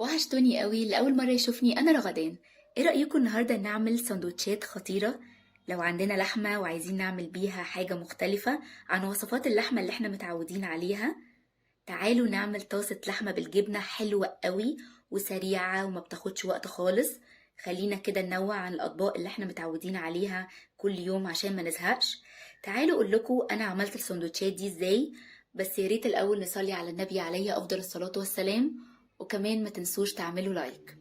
وحشتوني قوي. لأول مرة يشوفني أنا رغدان. ايه رأيكم النهاردة نعمل سندوتشات خطيرة؟ لو عندنا لحمة وعايزين نعمل بيها حاجة مختلفة عن وصفات اللحمة اللي احنا متعودين عليها، تعالوا نعمل طاسة لحمة بالجبنة حلوة قوي وسريعة وما بتاخدش وقت خالص. خلينا كده ننوع عن الأطباق اللي احنا متعودين عليها كل يوم عشان ما نزهقش. تعالوا اقول لكم انا عملت السندوتشات دي ازاي. بس يا ريت الاول نصلي على النبي عليه افضل الصلاة والسلام، وكمان ما تنسوش تعملوا لايك.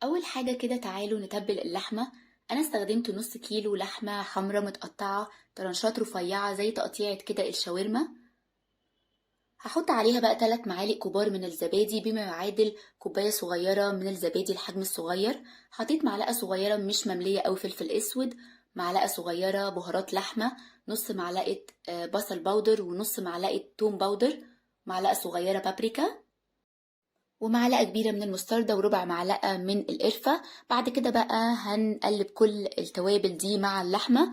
اول حاجة كده تعالوا نتبل اللحمة. انا استخدمت نص كيلو لحمة حمرا متقطعة طرنشات رفيعة زي تقطيعة كده الشاورما. هحط عليها بقى 3 معالق كبار من الزبادي بما يعادل كوباية صغيرة من الزبادي الحجم الصغير. حطيت معلقة صغيرة مش مملية أو فلفل اسود، معلقة صغيرة بهارات لحمة، نص معلقة بصل باودر ونص معلقة توم باودر، معلقة صغيرة بابريكا، ومعلقة كبيرة من المستردة وربع معلقة من القرفة. بعد كده بقى هنقلب كل التوابل دي مع اللحمة،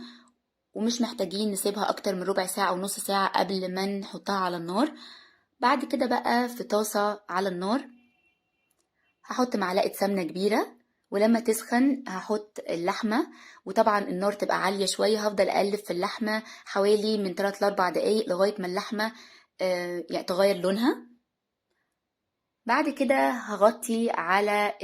ومش محتاجين نسيبها اكتر من ربع ساعة او نص ساعة قبل ما نحطها على النار. بعد كده بقى في طاسة على النار هحط معلقة سمنة كبيرة، ولما تسخن هحط اللحمة، وطبعا النار تبقى عالية شوية. هفضل اقلب في اللحمة حوالي من 3 ل 4 دقايق لغاية ما اللحمة يعني تغير لونها. بعد كده هغطي على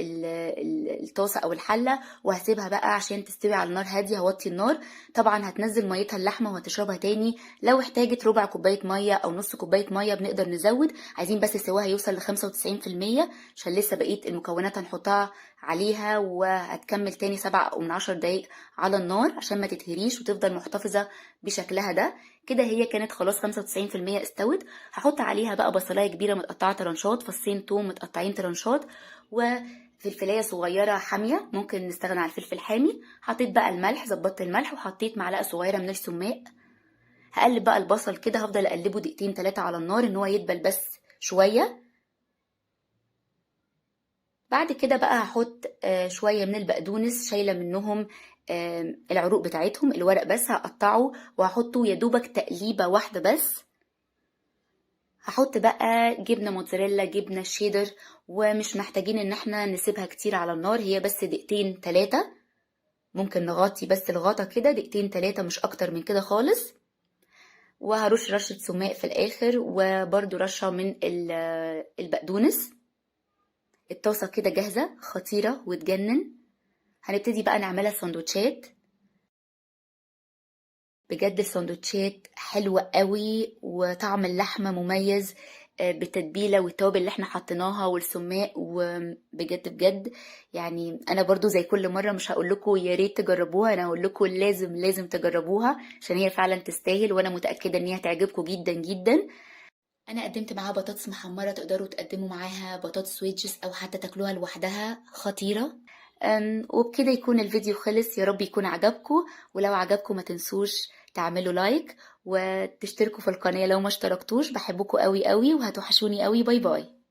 الطاسة او الحلة وهسيبها بقى عشان تستوي على نار هادية. هوطي النار، طبعا هتنزل ميتها اللحمة وهتشربها تاني. لو احتاجت ربع كوباية مية او نص كوباية مية بنقدر نزود، عايزين بس سواها يوصل ل95% عشان لسه بقية المكونات هنحطها عليها، وهتكمل تاني 7 أو من 10 دقايق على النار عشان ما تتهريش وتفضل محتفظة بشكلها ده. كده هي كانت خلاص 95% استوت. هحط عليها بقى بصلايه كبيره متقطعه طرنشات، فصين توم متقطعين طرنشات، وفلفلايه صغيره حاميه، ممكن نستغنى عن الفلفل الحامي. حطيت بقى الملح، ظبطت الملح، وحطيت معلقه صغيره من السماق. هقلب بقى البصل كده، هفضل اقلبه دقيقتين 3 على النار ان هو يدبل بس شويه. بعد كده بقى هحط شويه من البقدونس، شايله منهم العروق بتاعتهم، الورق بس هقطعه وهحطه يا دوبك تقليبه واحده بس. هحط بقى جبنة موتزاريلا، جبنة شيدر، ومش محتاجين ان احنا نسيبها كتير على النار، هي بس دقيقتين 3. ممكن نغطي بس الغطا كده دقيقتين 3، مش اكتر من كده خالص. وهرش رشة سماق في الاخر، وبرده رشة من البقدونس. الطاسة كده جاهزة خطيرة وتجنن. هنبتدي بقى نعملها سندوتشات. بجد السندوتشات حلوة قوي وطعم اللحمة مميز بالتتبيلة والتوابل اللي احنا حطيناها والسماق، وبجد بجد يعني انا برضو زي كل مرة مش هقول لكم يا ريت تجربوها، انا هقول لكم لازم لازم تجربوها عشان هي فعلا تستاهل، وانا متأكدة ان هي هتعجبكم جدا جدا. انا قدمت معاها بطاطس محمرة، تقدروا تقدموا معاها بطاطس ويدجز او حتى تاكلوها لوحدها، خطيرة. وبكده يكون الفيديو خلص، يا رب يكون عجبكم. ولو عجبكم ما تنسوش تعملوا لايك وتشتركوا في القناة لو ما اشتركتوش. بحبكم قوي قوي وهتوحشوني قوي. باي باي.